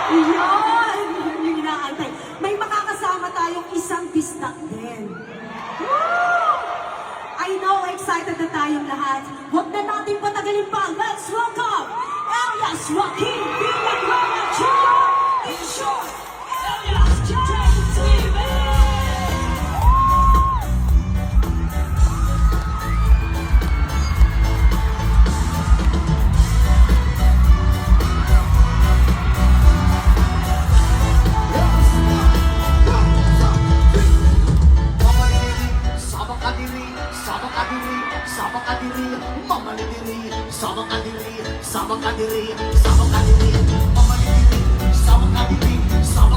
Iyon! Yung inaantay. May makakasama tayong isang bisdak din. Woo! I know, excited na tayong lahat. Huwag na natin patagalin pa. Let's welcome Elias Joaquin Villanueva Jr. In short, Elias J. TV! Sabang kadiri, sabang kadiri, mama diri, sabang kadiri, sabang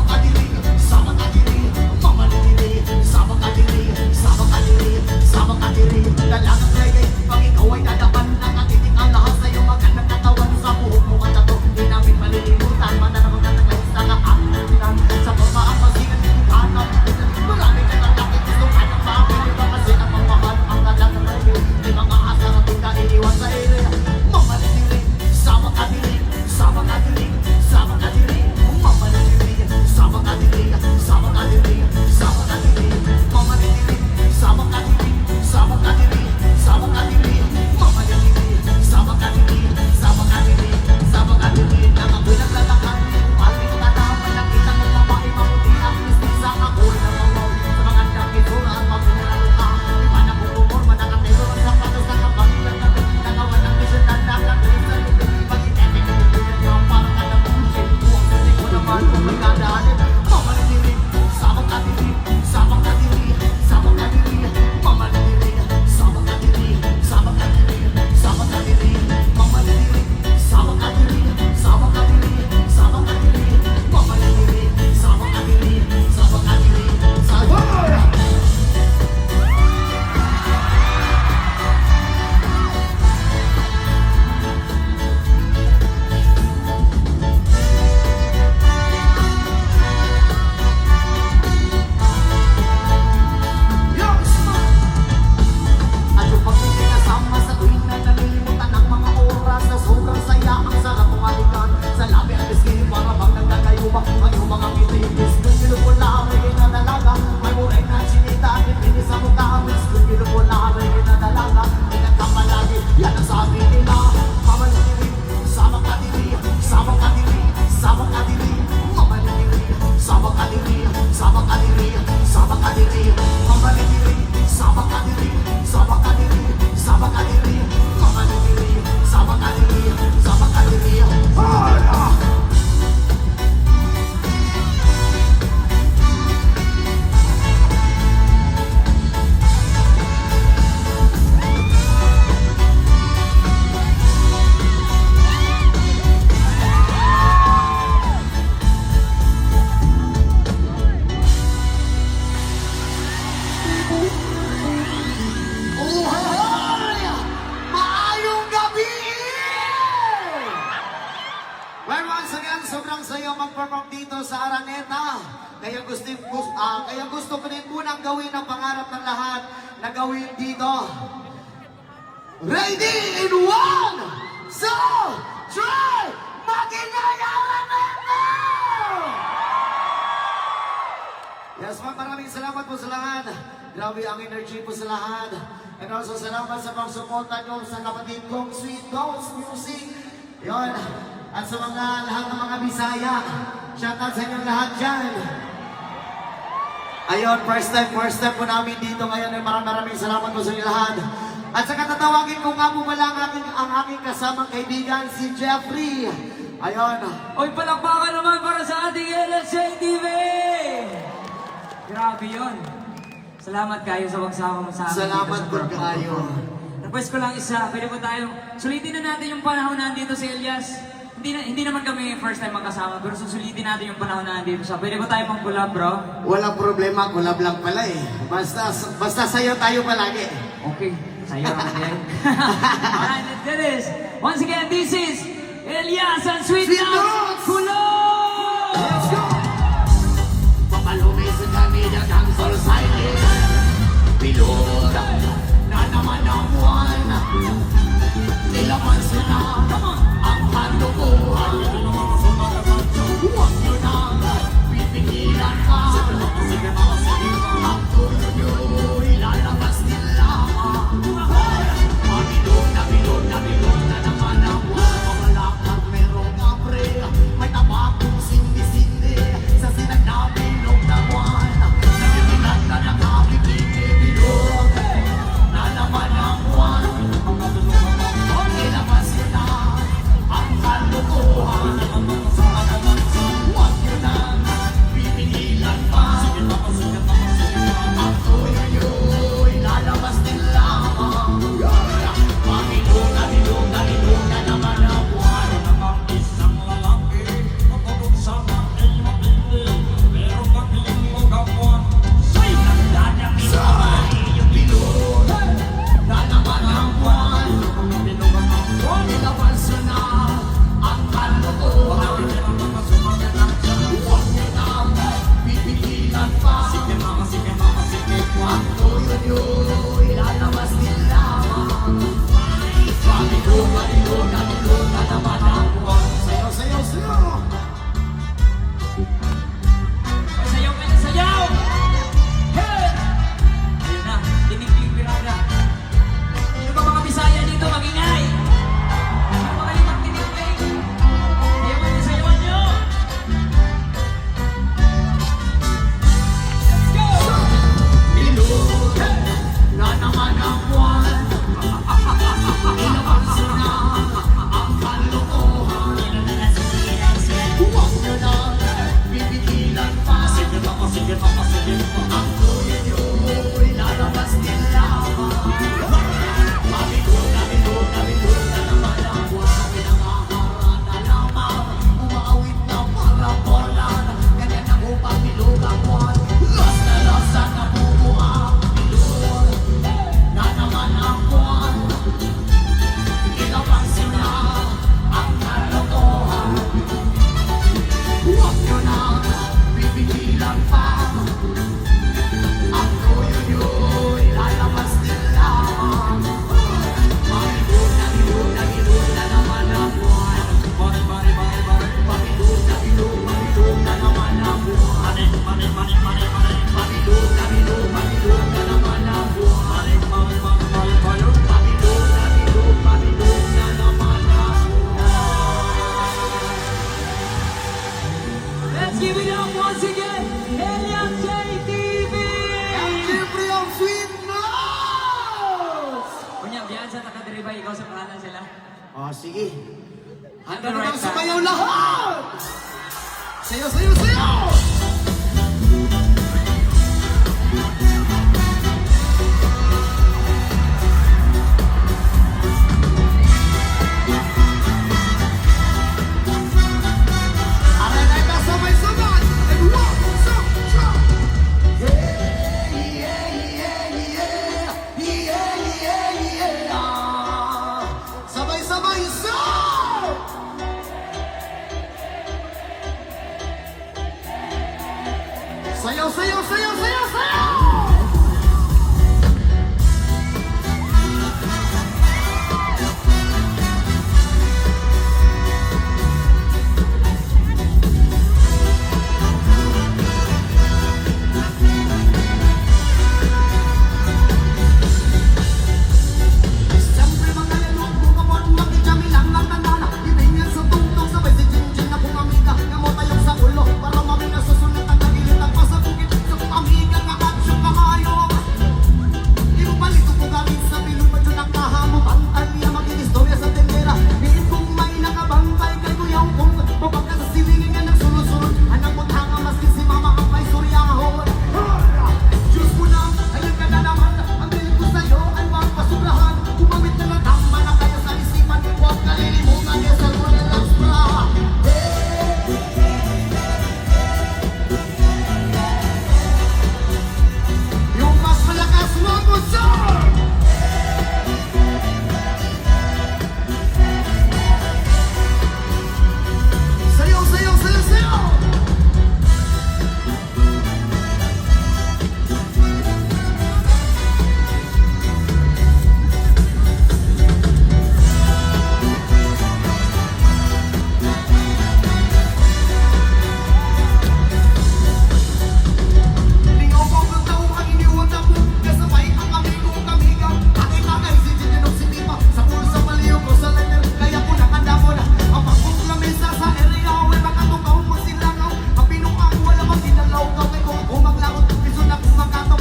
kadiri, sabang kadiri, mama diri, sabang kadiri, sabang kadiri, sabang kadiri, dalagang reggae, pag ikaw ay dadapan, nakatiting ang lahat sa'yo, magandang katawan sa buhok mo at tato, di namin malilimutan, mananamang natagay sa kaanginan, sa pagmaang pasigan, hanap, marami ka ng laki, gusto ka ng mami, iba kasi ang pangmahal, ang dalagang reggae, di mga asar at hindi iniwan sa area, mama diri, sabang kadiri, sabang kadiri, sabang kadiri, mama diri, sabang kadiri, sabang kadiri, sabang kadiri, mama diri, sabang kadiri, sabang kadiri, sabang kadiri, mama diri, sabang kadiri, sabang kadiri, sabang kadiri, nakabuhay ng lalakan, paling tanaman ng kitang ng babae, mabuti ang mistisa, ako ay namawaw, sa mga dakitsura at pagpunalaluta, iba na kukumor, manakatero ang sapatos ng kapagilan ng nagawa ng mission na nakatero sa lubi, sobrang saya mag-perform dito sa Araneta. Kaya gusto ko rin munang gawin ang pangarap ng lahat na gawin dito. Ready in 1, 2, 3, Makinay Araneta! Yes, ma'am, maraming salamat po sa lahat. Grabe ang energy po sa lahat. And also salamat sa pagsuporta nyo sa kapatid kong Sweet Tones Music. Yun. At sa mga lahat ng mga Bisaya, shoutout sa inyong lahat dyan. Ayun, first time po namin dito ngayon. Maraming salamat po sa inyo lahat. At sa katatawagin ko nga po pala ang aking kasamang kaibigan, si Jeffrey. Ayun. Oy, palakpakan naman para sa ating LSJ TV! Grabe yun. Salamat kayo sa pagsama mo sa akin. Salamat po kayo. Request ko lang isa, pwede po tayong sulitin na natin yung panahon na nandito si Elias. Hindi naman kami first time magkasama, pero susulitin natin yung panahon na nandito siya. Pwede ba tayo pang collab, bro? Walang problema, collab lang pala eh. Basta sayo tayo palagi. Okay, sayo naman yan. Alright, let's do this. Once again, this is Elias and Sweet Notes! Kulong! Let's go! Papalumis kami ng dancehall silent. Bilog na naman ang buwan. Nilaman sila ang handukuhan. Huwag Huwag nyo na pipigilan pa. Ang tuyo-yo'y lalabas din lamang. Mahilog na naman ang buwan. Mahilog na naman ang buwan. Mahilog na naman ang buwan. Mahilog na naman ang Let's give it up once again, Elias JTV! Siyempre ang sweet notes! Kunya, biyan sa takadiri ba, ikaw sa kanan sila? Oh, sige. Handa Right na lang side. sumayaw lahat! Sayaw, sayaw, sayaw! Aray na ito, sabay-sabay! And one, two, three! Yeah, yeah, yeah, yeah! Yeah, yeah, yeah! Sabay-sabay, sound! Sayaw, sayaw, sayaw, sayaw, sayaw! Siyempre mga lalong bumamon, makijami lang ang nanana. Ibigyan sa tungtong, sabay si Jinjin na kung amiga. Gamot tayo sa ulo, para mamina sa sulit ang nagilid ang pasabukit. Sa kung amiga nga action kaayo. Imo palito ko gamit sa bilog, medyo nakahamo. Bantay niya mag-iistorya sa tendera. Biit kong may nakabantay kay kuyaw kong babag ka sa silingin nga ng sulod-sulod. Anang butanga maski si mama ang may suryahon. Diyos mo na, ayun ka na naman. Ang bilig ko sa'yo ay magpasubrahan. Kumamit na ng tama na kayo sa isipan. Huwag kalilimutan niya sa mga lansbra. Yung mas malakas mo mo, sir! Sayaw, sayaw, sayaw, sayaw! Lingaw ko ang taong ang iniwan na po. Kasabay ang amigong kamiga. Kakay-kakay si Jinjinong si Pipa. Sa pulo sa maliw ko sa letter. Kaya po nakandamo na. Ang pagkuklamesa sa area. Ay makatukaw magsilangaw. Ang pinukang wala mang ginalaw. Kaway ko umaglakot. Piso na kumakatok.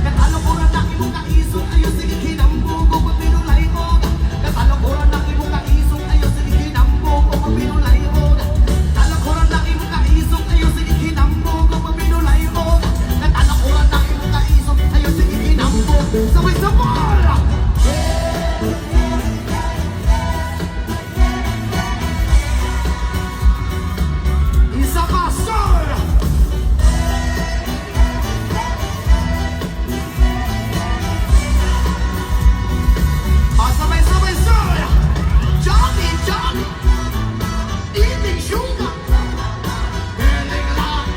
Katalo ko na imong kaisong. Ayaw sige kinambog. O pag pinulay mo. Katalo ko na imong kaisong. Ayaw sige kinambog. O pag pinulay mo. Katalo ko na imong kaisong. Ayaw sige kinambog. O pag pinulay mo. Katalo ko na imong kaisong. Ayaw sige kinambog. Sabay-sabay! Isa pa, sir! Sabay-sabay, sir! Johnny, Johnny! Eating sugar! Feeling lang!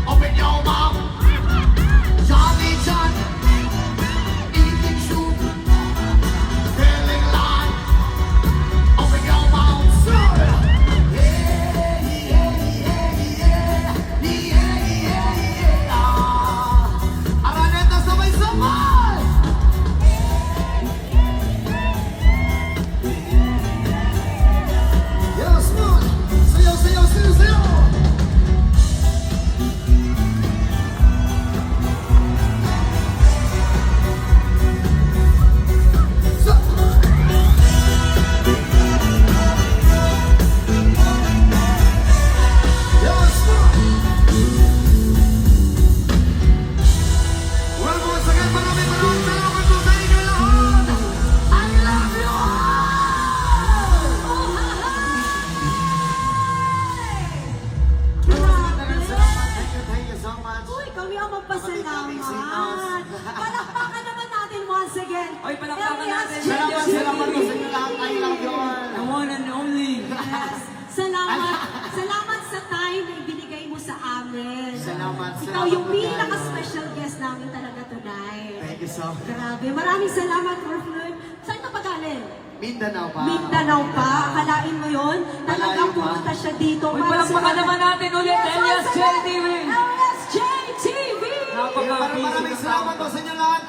Open your mouth! Johnny, Johnny! Eating sugar! Feeling like open your mouth, sir! Yeah, yeah, yeah, yeah, yeah, yeah, yeah. Araneta, sabay-sabay! Yes, man! Sayaw, sayaw, sayaw, sayaw! Yes, man! Well, once again, maraming salamat po sa inyo lahat! I love you all! Thank you so much. Uy, kami ang magpasalamat. Amazing. Palakpakan naman natin once again. Oy, palakpakan Elias natin. Salamat, JTV. salamat po sa inyo lahat. I love you all. The one and only. Yes. Salamat. Ikaw yung pinaka-special guest namin talaga tonight. Thank you so much. Grabe, maraming salamat, Orfleur. Saan ka pa galing? Mindanao pa. Mindanao pa. Akalain mo yun? Talagang Malayo pa. pumunta siya dito. Uy, palakpakan naman natin ulit, Elias once JTV. again, Elias JTV! Maraming salamat po sa inyo lahat.